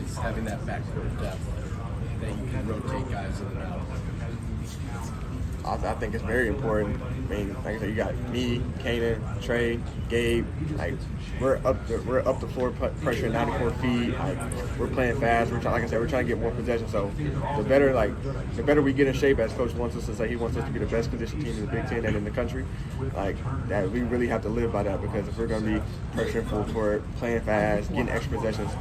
is having that backcourt depth that you can rotate guys in and out. I think it's very important. I mean, like I said, you got me, Kanaan, Trey, Gabe. Like we're up the floor pressure 94 feet. Like we're playing fast. Like I said, we're trying to get more possession. So the better we get in shape, as Coach wants us to say, he wants us to be the best conditioned team in the Big Ten and in the country. Like that, we really have to live by that, because if we're going to be pressuring full court, playing fast, getting extra possessions,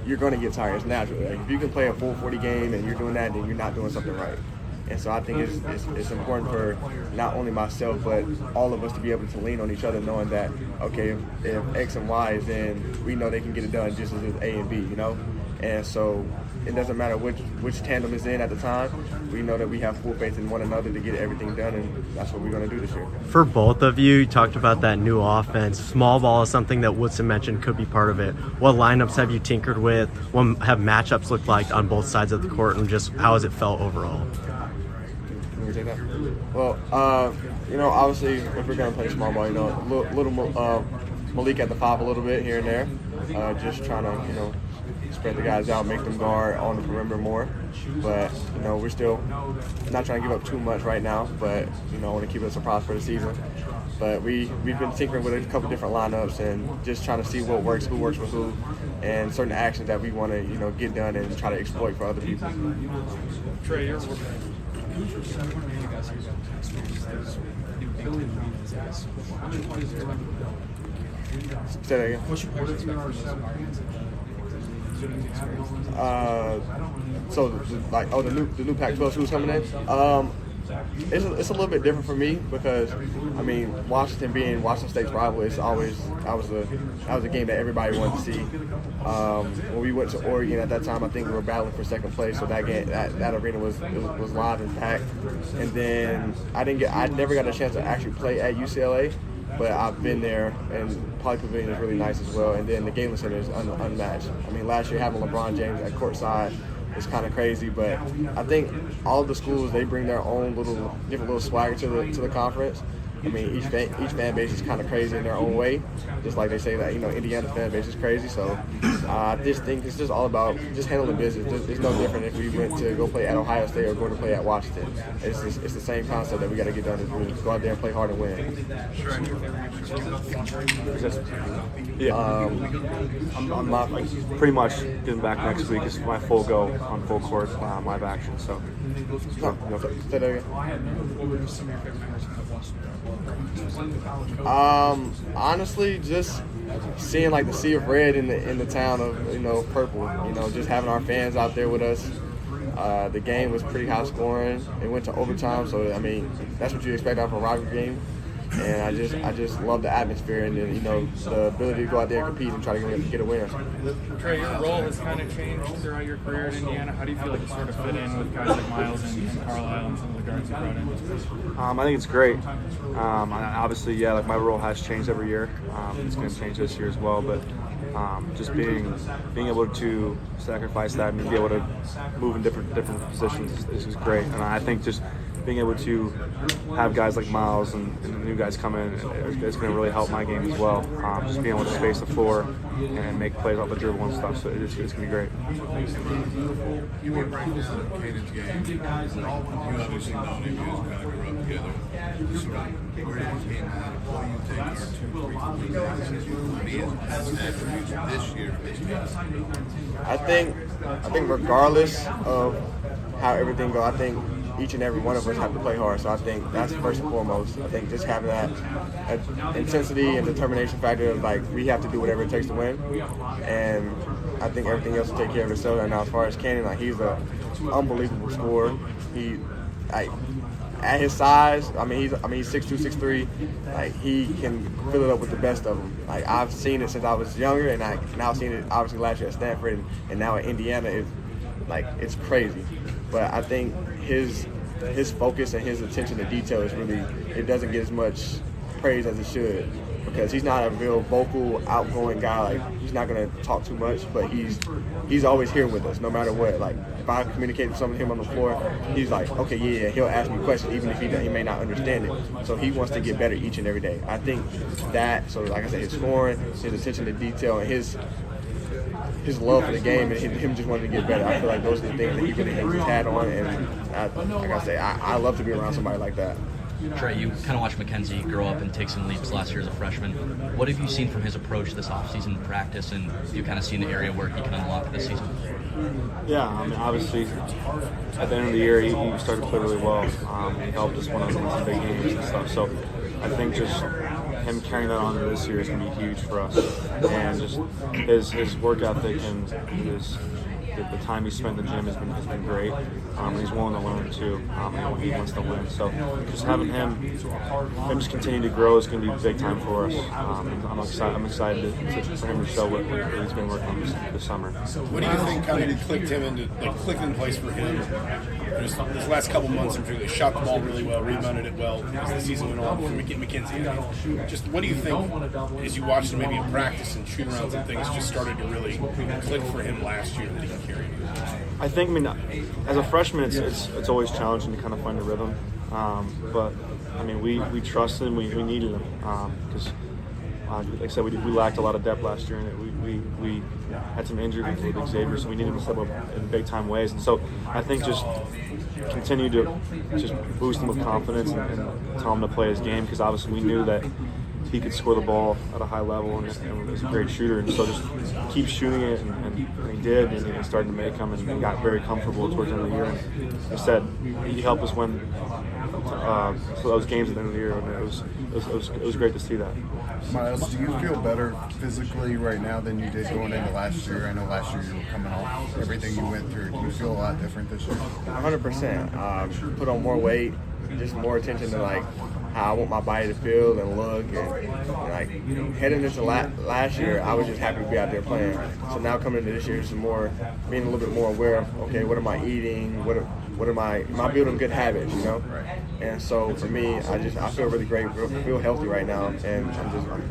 you're going to get tired. It's natural. Like, if you can play a full 40 game and you're doing that, then you're not doing something right. And so I think it's important for not only myself, but all of us to be able to lean on each other, knowing that, okay, if X and Y is in, we know they can get it done just as it's A and B, you know? And so it doesn't matter which tandem is in at the time. We know that we have full faith in one another to get everything done, and that's what we're going to do this year. For both of you, you talked about that new offense. Small ball is something that Woodson mentioned could be part of it. What lineups have you tinkered with? What have matchups looked like on both sides of the court, and just how has it felt overall? Well, obviously, if we're going to play small ball, little Malik at the 5 a little bit here and there, just trying to, spread the guys out, make them guard on the perimeter more. But, we're still not trying to give up too much right now, but, I want to keep it a surprise for the season. But we've been tinkering with a couple different lineups and just trying to see what works, who works with who, and certain actions that we want to, get done and try to exploit for other people. Trey, you're Say that again. The new Pac-12 schools coming in. It's a little bit different for me because, Washington being Washington State's rival is always that was a game that everybody wanted to see. When we went to Oregon at that time, I think we were battling for second place, so that game that arena was live and packed. And then I never got a chance to actually play at UCLA, but I've been there, and Poly Pavilion is really nice as well. And then the Galen Center is unmatched. Last year having LeBron James at courtside is kind of crazy, but I think all of the schools, they bring their own different little swagger to the conference. Each fan base is kind of crazy in their own way, just like they say that Indiana's fan base is crazy. So I just think it's just all about just handling business. It's no different if we went to go play at Ohio State or go to play at Washington. It's the same concept that we got to get done. Is we go out there and play hard and win. I'm pretty much getting back next week. It's my full go on full court live action. So. Say that again. Honestly, just seeing the sea of red in the town of purple. Just having our fans out there with us. The game was pretty high scoring. It went to overtime, so that's what you expect out of a rivalry game. And I just love the atmosphere and the ability to go out there and compete and try to get a win. Trey, your role has kind of changed throughout your career in Indiana. How do you feel like you sort of fit in with guys like Myles and Carlisle and some of the guards you brought in? I think it's great. Obviously, my role has changed every year. It's going to change this year as well, but just being able to sacrifice that and be able to move in different positions is great. And I think just being able to have guys like Myles and the new guys come in is going to really help my game as well. Just being able to space the floor and make plays off the dribble and stuff, so it's going to be great. You were practicing at Kanaan's game. You obviously know him, you guys kind of grew up together. Where did he came out? What do you think are 2, 3 things has attributes this year for this game? I think regardless of how everything goes, I think each and every one of us have to play hard. So I think that's first and foremost. I think just having that intensity and determination factor of we have to do whatever it takes to win. And I think everything else will take care of itself. And now as far as Kanaan, he's an unbelievable scorer. At his size, he's 6'2", 6'3". He can fill it up with the best of them. I've seen it since I was younger, and I now seen it obviously last year at Stanford, and now at Indiana. It's crazy. But I think his focus and his attention to detail is really, it doesn't get as much praise as it should, because he's not a real vocal, outgoing guy. He's not going to talk too much, but he's always here with us no matter what. If I communicate with something to him on the floor, he's okay, yeah, he'll ask me questions even if he may not understand it. So he wants to get better each and every day. I think that, so like I said, his scoring, his attention to detail, and his his love for the game and him just wanting to get better. I feel like those are the things that he really hangs his hat on, and like I say, I love to be around somebody like that. Trey, you kind of watched Mackenzie grow up and take some leaps last year as a freshman. What have you seen from his approach this offseason practice, and do you kind of see an area where he can unlock this season? Yeah, I mean, obviously, at the end of the year, he started to play really well. He helped us win some big games and stuff. So I think just him carrying that on to this year is going to be huge for us. And just his work ethic and the time he spent in the gym has been great. He's willing to learn too. He wants to win. So just having him just continue to grow is going to be big time for us. I'm excited for him to show what he's been working on this summer. What do you think kind of clicked in place for him? This last couple months in particular, shot the ball really well, rebounded it well as the season went on for Mackenzie. Just what do you think as you watched him maybe in practice and shoot arounds and things just started to really click for him last year that he can carry? I think, as a freshman, it's always challenging to kind of find a rhythm. But I mean, we trusted him, we needed him because, like I said, we lacked a lot of depth last year, and we had some injuries with Xavier, so we needed him to step up in big time ways. And so I think just continue to just boost him with confidence and tell him to play his game, because obviously we knew that he could score the ball at a high level and was a great shooter, and so just keep shooting it, and he did, and he started to make them and got very comfortable towards the end of the year. And like I said, he helped us win those games at the end of the year, and it was great to see that. Myles, do you feel better physically right now than you did going into last year? I know last year you were coming off everything you went through. Do you feel a lot different this year? 100%. Put on more weight, just more attention to like how I want my body to feel and look, and like heading into last year, I was just happy to be out there playing. So now coming into this year, it's more being a little bit more aware of, okay, what am I eating? What am I building good habits, you know? And so for me, I feel really great, feel healthy right now, and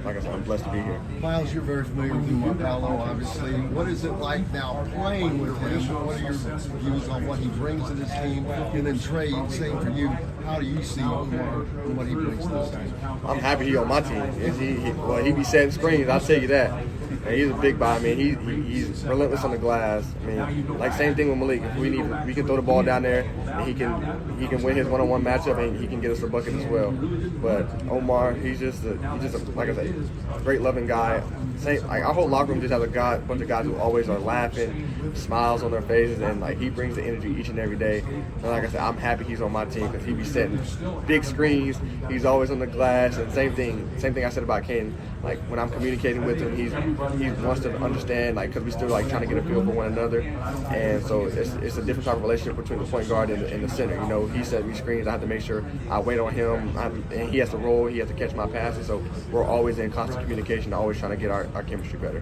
like I said, I'm blessed to be here. Myles, you're very familiar with Mgbako, obviously. What is it like now playing with him? What are your views on what he brings to this team? And then Trey, same for you. How do you see what he brings to this team? I'm happy he's on my team. He be setting screens, I'll tell you that. And he's a big guy. I mean, he's relentless on the glass. I mean, like same thing with Malik. If we can throw the ball down there, and he can win his one-on-one matchup, and he can get us a bucket as well. But Omar, he's just like I said, great loving guy. Like our whole locker room just has a bunch of guys who always are laughing, smiles on their faces, and like he brings the energy each and every day. And like I said, I'm happy he's on my team because he be setting big screens. He's always on the glass, and same thing I said about Kanaan. Like when I'm communicating with him, he wants to understand, like, because we still like trying to get a feel for one another, and so it's a different type of relationship between the point guard and the center. You know, he set me screens. I have to make sure I wait on him, and he has to roll. He has to catch my passes. So we're always in constant communication, always trying to get our chemistry better.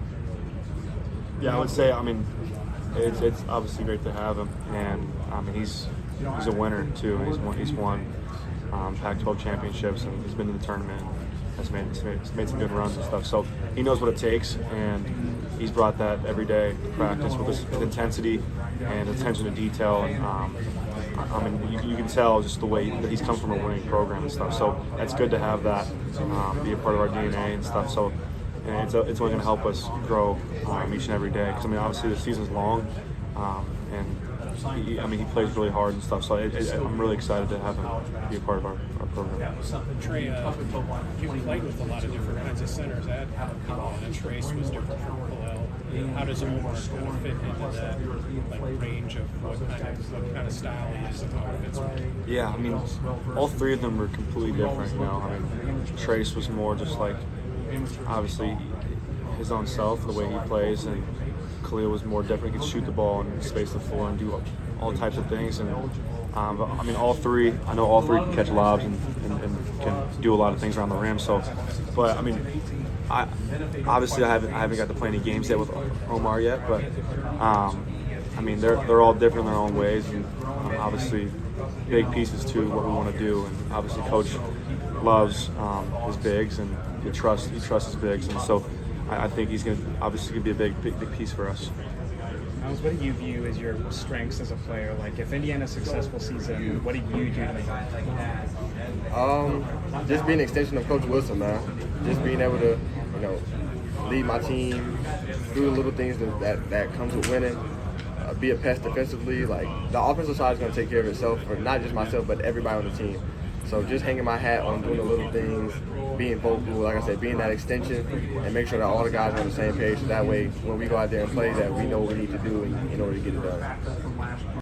Yeah, I would say, I mean, it's obviously great to have him, and I mean he's a winner too. He's won Pac-12 championships, and he's been to the tournament. Has made some good runs and stuff. So he knows what it takes, and he's brought that every day to practice with his intensity and attention to detail. And I mean, you can tell just the way that he's come from a winning program and stuff. So it's good to have that be a part of our DNA and stuff. So and it's only going to help us grow each and every day. Because I mean, obviously the season's long, and he plays really hard and stuff. So I'm really excited to have him be a part of our program. Trey, you played with a lot of different kinds of centers at Kanaan, and Trace was different from Kalel. How does Omar kind of fit into that range of what kind of style he is and how it fits with him? Yeah, I mean, all three of them were completely different. You know, I mean, Trace was more just like obviously his own self, the way he plays, and Khalil was more different. He could shoot the ball and space the floor and do all types of things. And but, I mean, all three can catch lobs and can do a lot of things around the rim. So, but I mean, I haven't got to play any games yet with Omar yet. But I mean, they're all different in their own ways, and obviously big pieces to what we want to do. And obviously, Coach loves his bigs, and he trusts his bigs, and so I think he's obviously going to be a big piece for us. Myles, what do you view as your strengths as a player? Like, if Indiana's successful season, what did you do to make it? Just being an extension of Coach Wilson, man. Just being able to, lead my team, do the little things that comes with winning. Be a pest defensively. Like, the offensive side is going to take care of itself for not just myself, but everybody on the team. So just hanging my hat on doing the little things, being vocal, like I said, being that extension, and make sure that all the guys are on the same page. So that way, when we go out there and play, that we know what we need to do in order to get it done.